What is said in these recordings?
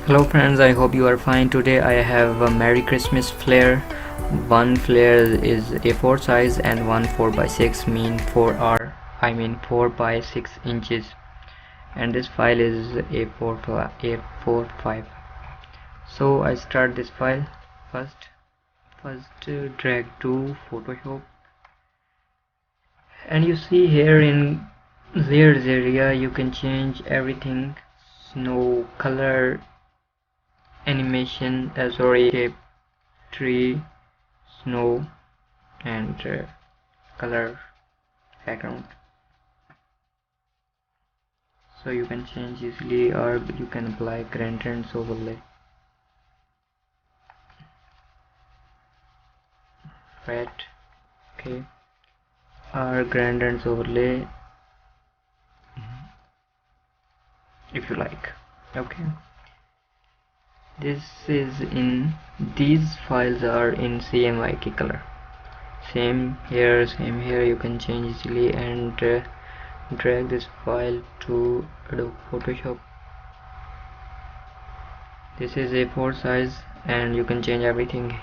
Hello friends, I hope you are fine. Today I have a Merry Christmas flare. One flare is A4 size and one 4x6 mean 4 by 6 inches, and this file is A45. So I start this file first drag to Photoshop, and you see here in layers area you can change everything: snow, color, animation, shape, tree, snow, and color, background. So you can change easily, or you can apply gradients overlay, red, okay, or gradients overlay if you like. Okay, these files are in CMYK color. Same here, you can change easily, and drag this file to Adobe Photoshop. This is A4 size, and you can change everything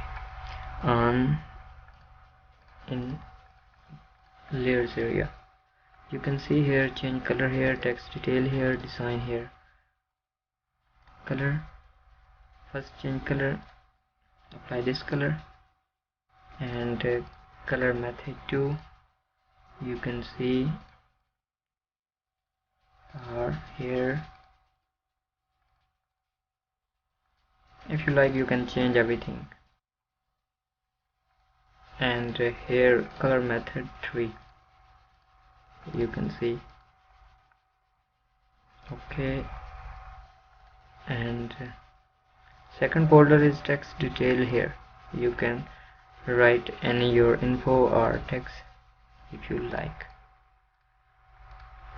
in layers area. You can see here, change color here, text detail here, design here. Color, first change color, apply this color, and color method 2, you can see here. If you like, you can change everything. And here color method 3, you can see. Okay, and second folder is text detail. Here you can write any your info or text if you like.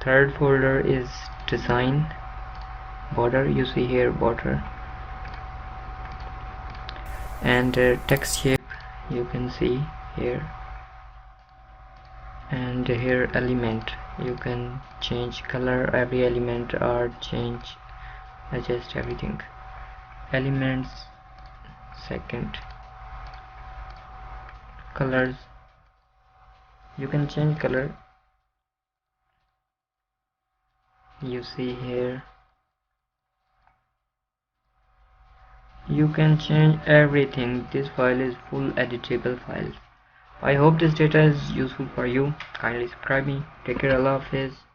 Third folder is design, border, you see here border, and text shape, you can see here, and here element, you can change color every element or adjust everything. Elements, second, colors, you can change color, you see here. You can change everything. This file is full editable file. I hope this data is useful for you. Kindly subscribe me. Take care. Allah Hafiz.